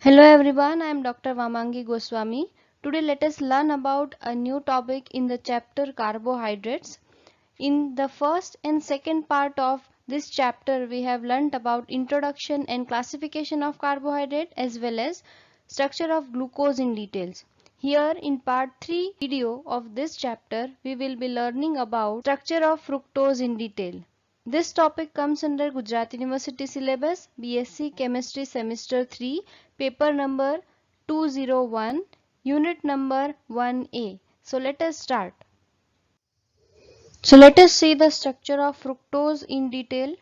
Hello everyone, I am Dr. Vamangi Goswami. Today let us learn about a new topic in the chapter carbohydrates. In the first and second part of this chapter we have learnt about introduction and classification of carbohydrate as well as structure of glucose in details. Here in part 3 video of this chapter we will be learning about structure of fructose in detail. This topic comes under Gujarat University syllabus BSc Chemistry Semester 3 paper number 201 unit number 1A. So let us start. So let us see the structure of fructose in detail.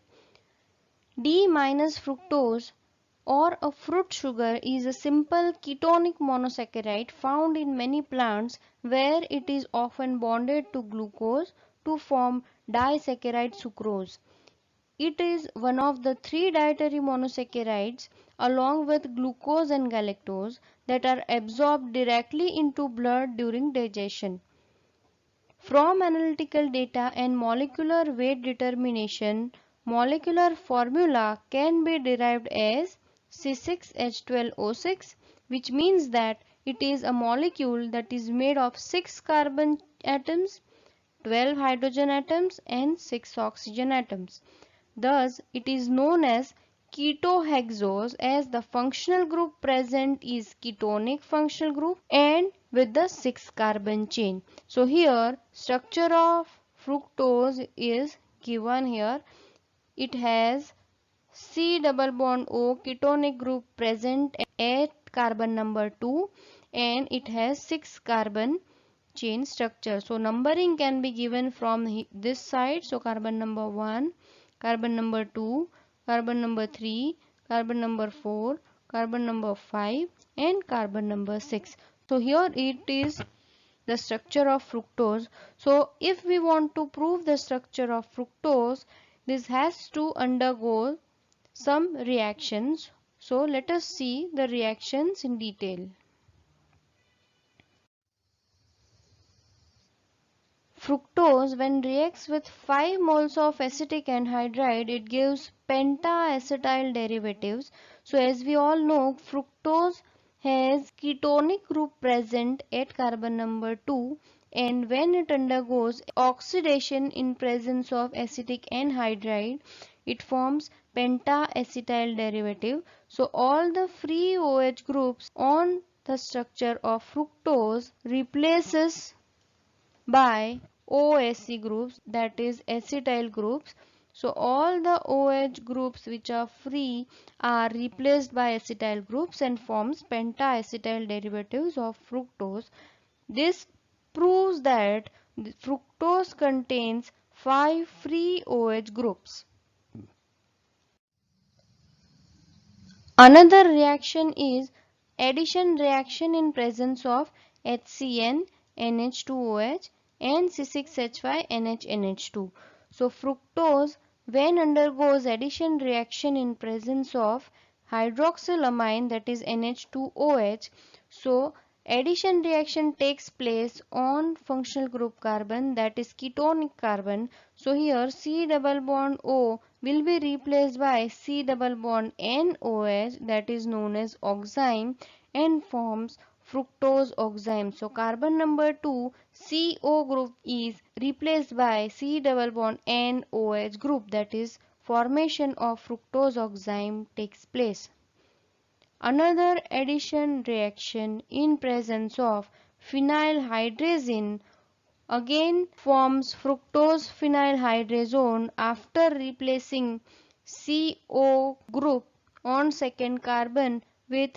D minus fructose or a fruit sugar is a simple ketonic monosaccharide found in many plants where it is often bonded to glucose to form disaccharide sucrose. It is one of the three dietary monosaccharides along with glucose and galactose that are absorbed directly into blood during digestion. From analytical data and molecular weight determination, molecular formula can be derived as C6H12O6, which means that it is a molecule that is made of 6 carbon atoms, 12 hydrogen atoms and 6 oxygen atoms. Thus, it is known as ketohexose as the functional group present is ketonic functional group and with the 6 carbon chain. So here structure of fructose is given here. It has C double bond O ketonic group present at carbon number 2 and it has 6 carbon chain structure. So numbering can be given from this side. So carbon number 1, carbon number 2, carbon number 3, carbon number 4, carbon number 5 and carbon number 6. So here it is the structure of fructose. So if we want to prove the structure of fructose, this has to undergo some reactions. So let us see the reactions in detail. Fructose, when reacts with 5 moles of acetic anhydride, it gives penta-acetyl derivatives. So as we all know, fructose has ketonic group present at carbon number 2 and when it undergoes oxidation in presence of acetic anhydride, it forms penta-acetyl derivative. So all the free OH groups on the structure of fructose replaces by OSC groups, that is acetyl groups. So all the OH groups which are free are replaced by acetyl groups and forms penta-acetyl derivatives of fructose. This proves that the fructose contains 5 free OH groups. Another reaction is addition reaction in presence of HCN, NH2OH and C6H5NH2. So fructose when undergoes addition reaction in presence of hydroxylamine, that is NH2OH. So addition reaction takes place on functional group carbon, that is ketonic carbon. So here C double bond O will be replaced by C double bond NOH, that is known as oxime, and forms fructose oxime. So carbon number 2 CO group is replaced by C double bond NOH group, that is formation of fructose oxime takes place. Another addition reaction in presence of phenylhydrazine again forms fructose phenylhydrazone after replacing CO group on second carbon with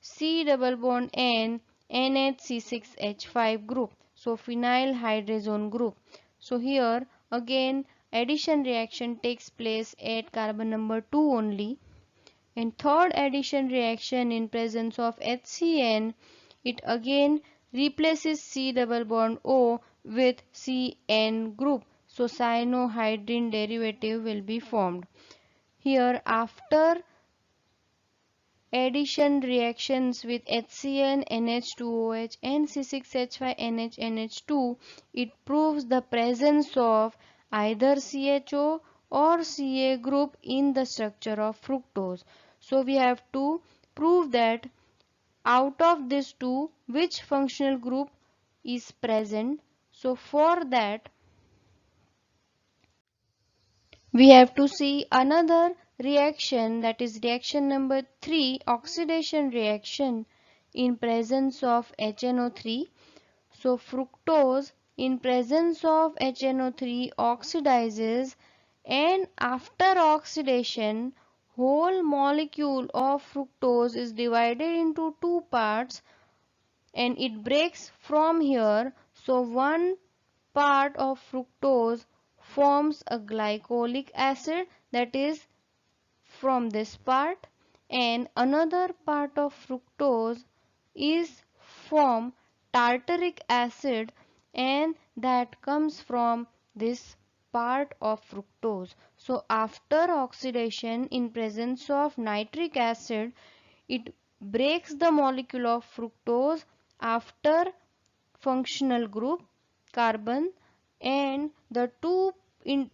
C double bond N NHC6H5 group. So phenylhydrazone group. So here again addition reaction takes place at carbon number 2 only. In third addition reaction in presence of HCN, it again replaces C double bond O with CN group. So cyanohydrin derivative will be formed. Here after addition reactions with HCN, NH2OH and C6H5NH, NH2, it proves the presence of either CHO or Ca group in the structure of fructose. So we have to prove that out of these two, which functional group is present. So for that, we have to see another reaction, that is reaction number 3, oxidation reaction in presence of HNO3. So fructose in presence of HNO3 oxidizes, and after oxidation whole molecule of fructose is divided into two parts and it breaks from here. So one part of fructose forms a glycolic acid, that is from this part, and another part of fructose is from tartaric acid, and that comes from this part of fructose. So after oxidation in presence of nitric acid, it breaks the molecule of fructose after functional group carbon, and the two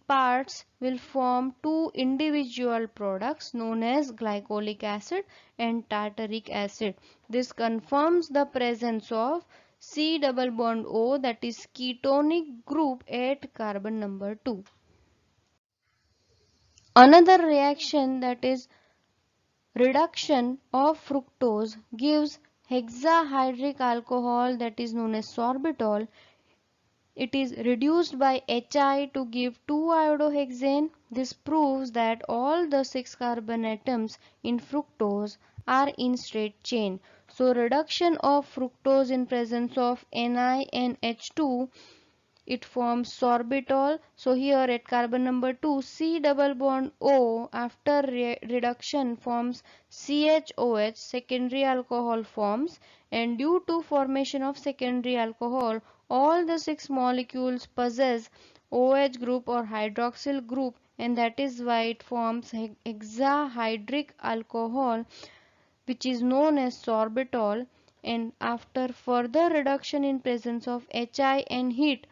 parts will form two individual products known as glycolic acid and tartaric acid. This confirms the presence of C double bond O, that is ketonic group at carbon number 2. Another reaction, that is reduction of fructose, gives hexahydric alcohol, that is known as sorbitol. It is reduced by HI to give 2-iodohexane. This proves that all the 6 carbon atoms in fructose are in straight chain. So reduction of fructose in presence of Ni and H2, it forms sorbitol. So here at carbon number 2, C double bond O after reduction forms CHOH, secondary alcohol forms, and due to formation of secondary alcohol, all the 6 molecules possess OH group or hydroxyl group, and that is why it forms hexahydric alcohol, which is known as sorbitol. And after further reduction in presence of HI and heat,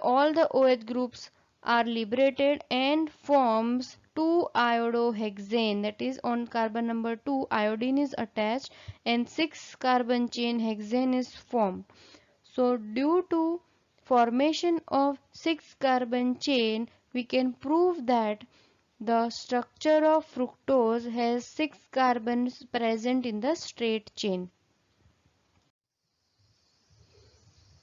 all the OH groups are liberated and forms 2-iodohexane, that is on carbon number 2 iodine is attached and 6 carbon chain hexane is formed. So due to formation of 6 carbon chain, we can prove that the structure of fructose has 6 carbons present in the straight chain.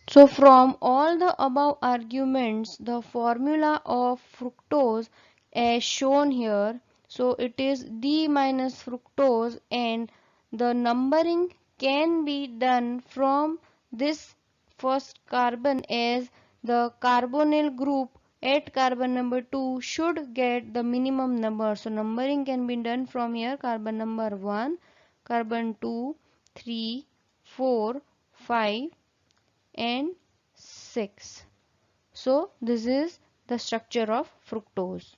So from all the above arguments, the formula of fructose as shown here, so it is D minus fructose, and the numbering can be done from this first carbon, as the carbonyl group at carbon number 2 should get the minimum number. So numbering can be done from here: carbon number 1, carbon 2, 3, 4, 5 and 6. So this is the structure of fructose.